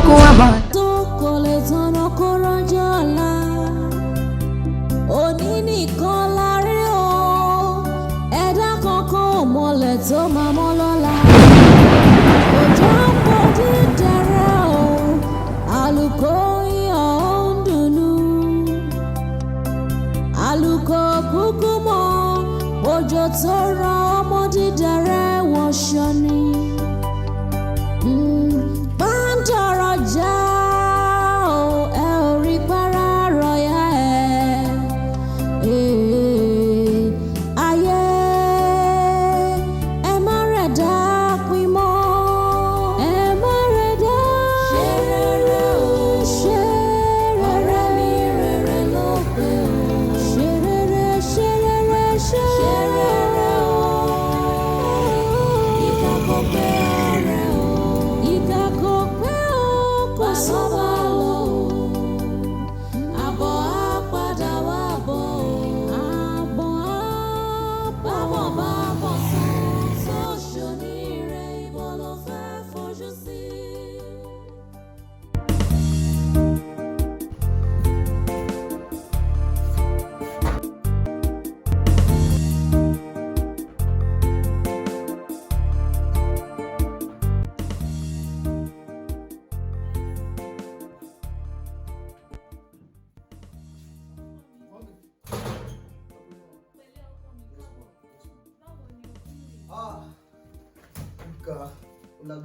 kó wá bá. tó kò lè tanná kó rọ́jọ́ ọ̀la òní nìkan la rí o ẹ̀dá kankan ò mọlẹ̀ tó máa mọ́ lọ́la òjò ń bọ̀ dídẹ̀rẹ̀ o àlùkò yíyọ ń dùnnú àlùkò kúkú mọ́ òjò tó rọ ọmọ dídẹ̀rẹ̀ wọṣọ ni. Bándọ̀rọ̀ já o ẹ ò rí para rọ̀yà ẹ̀ ayé ẹ má rẹ̀ dá pin mọ́ ẹ má rẹ̀ dá ṣe rere o ṣe rere mi rere ló pé o ṣe rere ṣe rere ṣe rere o ìkàkọ̀ pé ọ̀rẹ́ o ìkàkọ̀ pé o kò sọ́ba lọ àbọ̀ á padà wá bọ̀ àbọ̀ á bábọ̀ bá bọ̀ sàn sọ́ọ̀ṣọ́ ní ire ìbò ló fẹ́ fojú sí.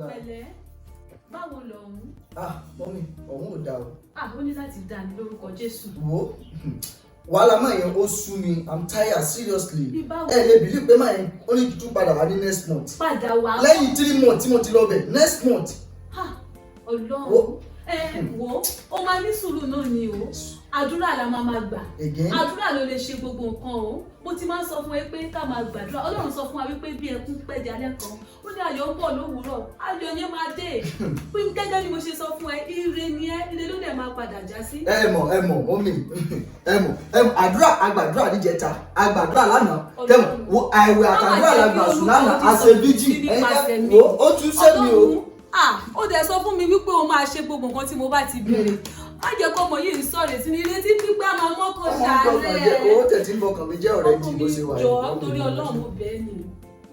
Pẹ̀lẹ́, báwo lọ̀hún? Mọ́mí, ọ̀hún ò dáa o. Ó ní láti dá ní lórúkọ Jésù. Wo wàhálà máa yẹn ó sú mi, I'm tired seriously. Ẹ lè believe pé máa yẹn ó ní tuntun padà wá ní next month. Padà wá. Lẹ́yìn 3 months tí mo ti lọ bẹ̀, next month. Ọlọ́run. Wo, ó máa ní sùúrù náà ni o. Àdúrà la máa gbà. Àdúrà ló lè ṣe gbogbo nǹkan o. Mo ti máa ń sọ fún ẹ pé ká máa gbàdúrà. Ọlọ́run sọ fún wa wípé bí ẹkún pẹ́ di alẹ́ kan, ó ní ayọ̀ ń bọ̀ lówùúrọ̀. Ayọ̀ yẹn máa dé. Pín gẹ́gẹ́ bí mo ṣe sọ fún ẹ, ire ni ẹ, ire ló dẹ̀ máa padà já sí. Ẹ mọ̀, mọ́mí, àdúrà agbàdúrà níjẹta, agbàdúrà lánàá, wo àìwẹ̀ àtàdúrà làgbà sùn lánàá, àṣẹ bíjì, ó tún sẹ́mi o. Ó dẹ̀ sọ fún mi wípé o máa ṣe gbogbo nǹkan tí mo bá ti béèrè. Má jẹ́ kó ọmọ yìí sọ̀rọ̀ sí ni ìrètí pípé àmọ́ mọ́kàn ṣàárẹ̀. Owó tẹ̀tí ń bọkàn mi jẹ́ ọ̀rẹ́ jì bó ṣe wà. Jọ torí Ọlọ́run mo bẹ̀ ẹ́ ni.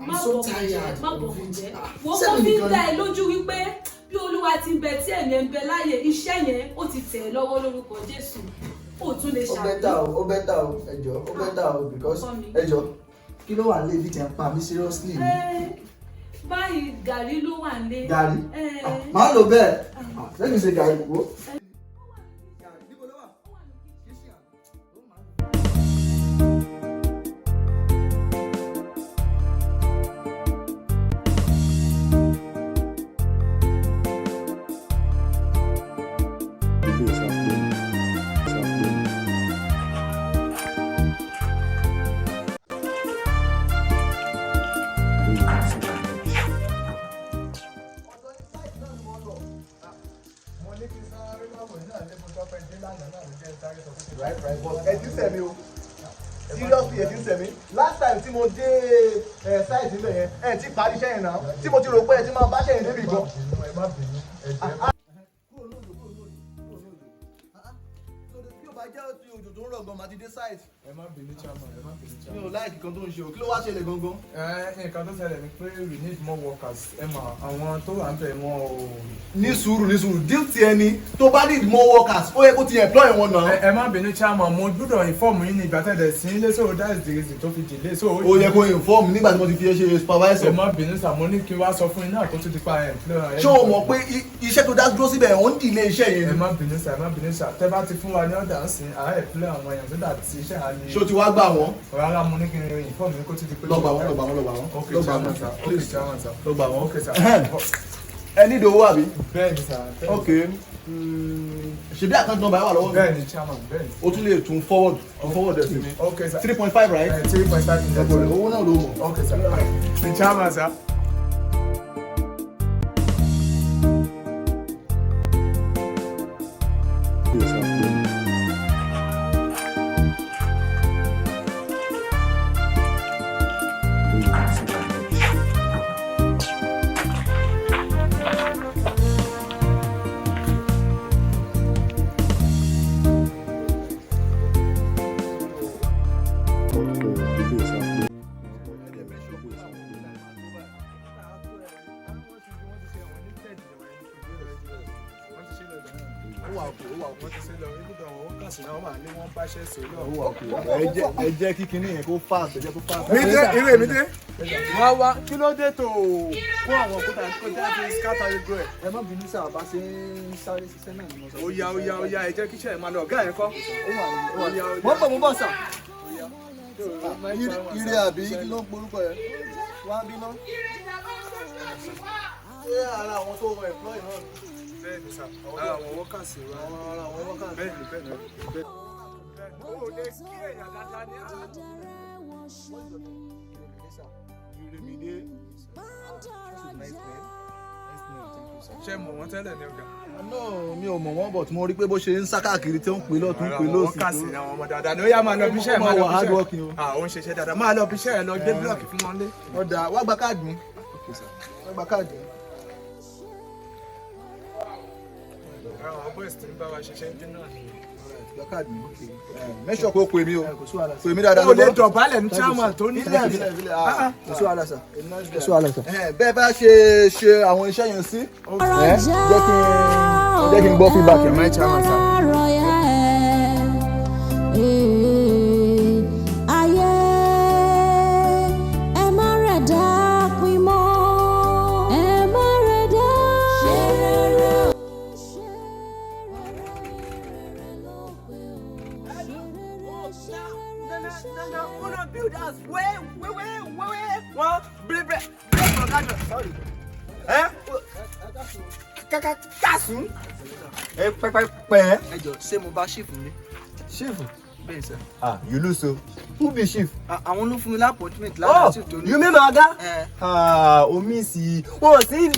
Má so bọkàn tired. má bọkàn jẹ́. Wọ́n mọ́ fi ń dá ẹ lójú wípé bí Olúwa ti ń bẹ tí ẹ̀mí ń bẹ láàyè iṣẹ́ yẹn ó ti tẹ̀ ẹ́ lọ́wọ́ lórúkọ Jésù. Ó tún lè ṣàbí. Ó bẹ́tà o, ẹjọ́, ó bẹ́tà o because ẹjọ́ kí ló wà lé ibi tẹ̀ ń pa mí seriously ni. Báyìí gàrí ló wà nílé. Gàrí? Màá lò bẹ́ẹ̀. Lẹ́yìn ṣe gàrí wo. Last time tí mo dé site níbẹ̀ yẹn ẹ ti parí iṣẹ́ yẹn náà tí mo ti rò pé ẹ ti máa bá ṣẹ́yìn débi gan. Bí o bá jẹ́ òjò tó ń rọ̀ gan, màá ti dé site. Ẹ má bínú chairman, ẹ má bínú chairman. Mi ò láìkì kan tó ń ṣe o, kí ló wá ṣẹlẹ̀ gangan? Nǹkan tó ṣẹlẹ̀ ni pé we need more workers. Ẹ mọ̀ àwọn tó wà ń bẹ̀ wọn o. Ní sùúrù deal ti ẹni tó bá need more workers ó yẹ kó ti employ wọn náà. Ẹ má bínú chairman, mo gbọ́dọ̀ inform yín ní ìgbà tẹ̀lẹ̀ sí ilé so that is the reason tó fi delay so. Ó yẹ kó inform nígbà tí mo ti fi ṣe supervisor. Ẹ má bínú sà, mo ní kí n wá sọ fún yín náà kó tó ti pa employer. Ṣé o mọ̀ pé iṣẹ́ tó dá dúró síbẹ̀ ò ń delay iṣẹ́ yẹn? Ẹ má bínú sà, tẹ́ bá ti fún wa ní ọ̀dà ń sìn àá employ àwọn èèyàn tó dà tí iṣẹ́ àlè. Ṣé o ti wá gbà wọ́n? Rárá mo ní kí n inform yín kó tó ti pé. Lọ gbà wọ́n. Okay chairman sà, okay chairman sà. Lọ gbà wọ́n. Okay sà. Ẹ ní ìdòwò àbí? Bẹ́ẹ̀ni sà. Okay. Ṣebí account number wà lọ́wọ́ mi? Bẹ́ẹ̀ni chairman, bẹ́ẹ̀ni. O tún lè tún forward ẹ̀ sí mi. Okay sir. 3.5 right? 3.5. Owó náà ló mọ̀. Okay sir. The chairman sir. wà òkè. wọ́n ti ṣe lọ ibùdó àwọn wọ́kàsì náà wà ní wọ́n bá ṣẹ́ sọ lọ. Ó wà òkè. Ẹ jẹ́ kí kinní yẹn kó fast, ẹ jẹ́ kó fast. irú èmi dé. wá kí ló dé tó kó àwọn òkúta tó jáde scatter gbogbo ẹ̀. ẹ má bínú sáà bá ṣe ń sáré ṣiṣẹ́ náà ni mo sọ. ó yá ẹ jẹ́ kíṣẹ́ ẹ̀ máa lọ ọ̀gá ẹ̀ kọ́. mo bọ̀ sà. Ire àbí kí ló ń porúkọ yẹn? Wá bí ná. Ṣé ara àwọn tó wọ employ náà ni? Bẹ́ẹ̀ni sà, ara àwọn wọ́kàsì wa. Ara àwọn wọ́kàsì. Bẹ́ẹ̀ni. Ó lè kí èèyàn dáadáa ní àná. IREMIDE. Ṣé mọ̀ wọ́n tẹ́lẹ̀ ní ọ̀gá? No, mi ò mọ̀ wọ́n but mo rí pé bó ṣe ń sá káàkiri tí ó ń pè lọ́tún pè lọ́sì. Wọ́kàsì àwọn ọmọ dáadáa ni ó yá máa lọ bí iṣẹ́ ẹ̀ máa lọ bí iṣẹ́ ẹ̀. Ó ń ṣiṣẹ́ dáadáa máa lọ bí iṣẹ́ ẹ̀ lọ gbé búlọ̀kì fún wọn lé. Ọ̀dà wá gba káàdì mi. Wá gba káàdì mi. Àwọn boys tí ń bá wa ṣiṣẹ́ ń dín náà ni. Gba káàdì mi. Make sure kó pè mí o. Pè mí dáadáa. Ó lè dọ̀bálẹ̀ ní chairman tó nílẹ̀ mi. Kò sí wàhálà sà. Kò sí wàhálà sà. Bẹ́ẹ̀ bá ṣe àwọn iṣẹ́ yẹn sí. Jẹ́ kí n gbọ́ feedback ẹ̀ máa ń chairman sà. Kásùn. Ẹ pẹ́pẹ́pẹ́. Ẹ jọ ṣé mo bá ṣìfù mi? Ṣìfù? Bẹ́ẹ̀ sẹ́. You lose so. Who be chief? Àwọn ló fún mi lápọ̀tmẹ̀tì láti ṣètò ní. You mean ọ̀gá? Omi sí. Wọ́n sì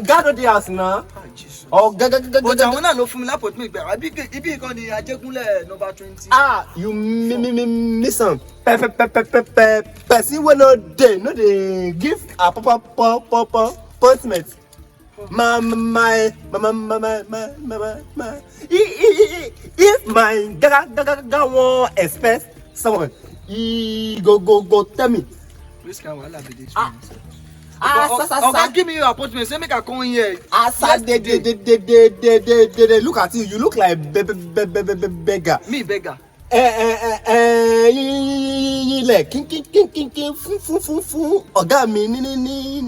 gádọ̀ di àsìn náà. But àwọn náà ló fún mi lápọ̀tmẹ̀tì gbà. Ibi ìkan ni Ajégúnlẹ̀ number 20. You miss am. Person wey no dey give appointment. If my gaga wan expect someone, he go tell me. Which kind wahala be this one? Oga give me your appointment, say make I come here. They look at you, you look like beggar. Me beggar. Ilẹ̀ kínkínkínkínkín fún ọ̀gá mi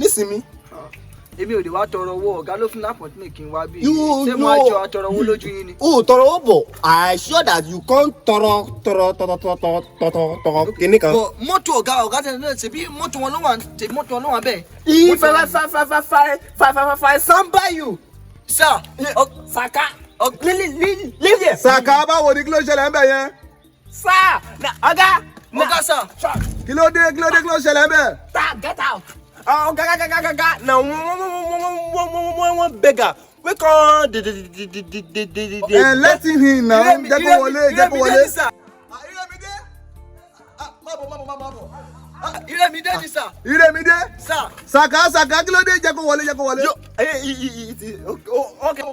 nísìmí. Èmi ò lè wá tọrọ owó, ọ̀gá ló fún appointment kí n wá bí. Ṣé mo á jọ àtọrọ owó lójú yín ni? O tọrọ owó bọ̀, I sure that you can't tọrọ kíní kan. Mọ́tò ọ̀gá tẹ̀lé náà ṣe bí mọ́tò wọn ló wà bẹ́ẹ̀. If I stand by you. Sir, Saka, leave here. Sàkà báwo ni kí ló ṣẹlẹ̀ ń bẹ̀ yẹn? Sir, ọ̀gá. Ọ̀gá sir. Kí ló dé kí ló ṣẹlẹ̀ ń bẹ̀? Get out. Gaga. Now one beggar. We can't. Let him in now. Jẹ́ kó wọlé. IREMIDE ni sir. IREMIDE. Sir. Sàkà kí ló dé jẹ́ kó wọlé. Okay.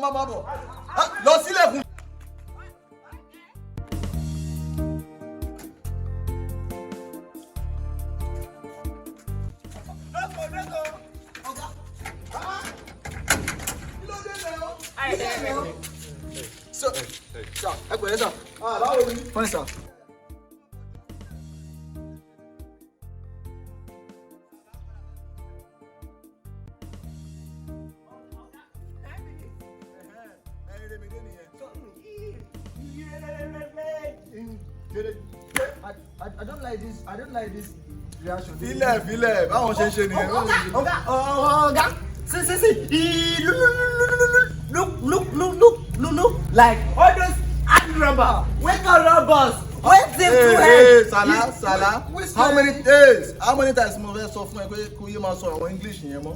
Lọ sílẹ̀kùn. Sir, ẹ pẹ̀lẹ́ sir. Fine sir. I don't like this reaction. Filẹ̀ báwọn ṣe ń ṣe nìyẹn. Ọ̀gá. See. Look. Like all those armed robbers. Wake up robbers. Wait them to Hey, Salah. How many times mo fẹ́ sọ fún ẹ pé kó yé máa sọ àwọn English yẹn mọ́?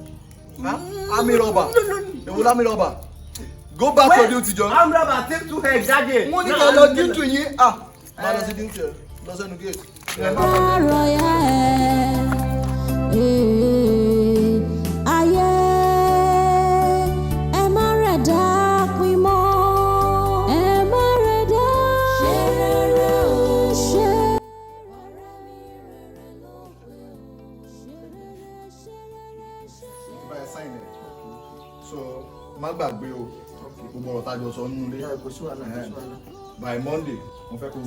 Army robber. Èwo army robber? Go back to duty, John. Armed robbers take two heads jáde. Mo ní ká lọ duty yín. Máa lọ sí duty ẹ. Lọ sẹ́nu gate. So má gbàgbé o gbogbo ọ̀rọ̀ tájọ sọ nínú ilé by Monday mo fẹ́ kó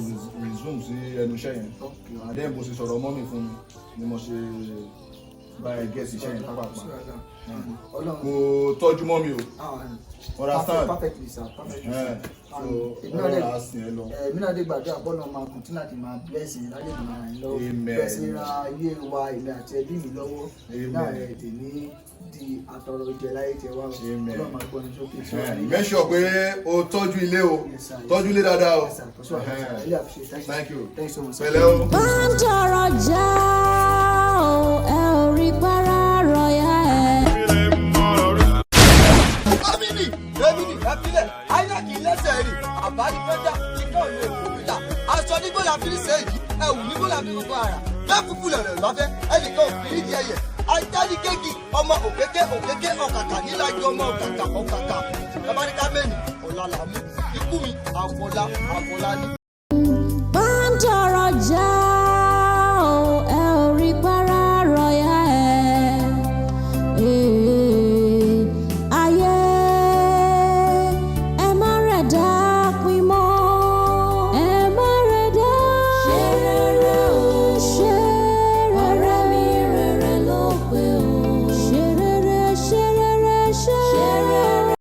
resume sí ẹnu iṣẹ́ yẹn àdéhùn bó ṣe sọ̀rọ̀ mọ́mì fún mi ni mo ṣe bá ẹ gẹ̀ẹ́sì iṣẹ́ yẹn pápápá kò tọ́jú mọ́mì o understand so ọlọ́run á sìn ẹ lọ. èmi náà dé gbàdúrà bọ́ọ̀lù ọmọ akùntún láti máa blessing láti máa rìn lọ́wọ́ blessing ra ayé wa èmi àti ẹbí mi lọ́wọ́ náà ẹ̀ tè ní di àtọrọ jẹ láyé tẹ wá ọlọ́run máa gbọ́ ní sókè. make sure pé o tọ́jú ilé o tọ́jú ilé dáadáa o. thank you pẹ̀lẹ́ o. bá ń jọrọ̀ já o ẹ ò rí para rọ̀yà ẹ̀. Remini ẹ̀fílẹ̀ àyìnàkì lẹ́sẹ̀ rí àbáríkọ́jà ikọ̀ ìlú èkó wíjà aṣọ nígbó la fi ń ṣe èyí ẹ̀wù nígbó la fi ń gbọ́ ara lẹ́kùkù lẹ̀rẹ̀ lọ́fẹ́ ẹnìkan òfin ní ẹyẹ ajáde-kéèkì ọmọ òkéké ọ̀kàkà níláàjì ọmọ ọ̀kàkà ẹ̀báríkà mẹ́rin ọ̀la làmú ikú mi àfọlá ni.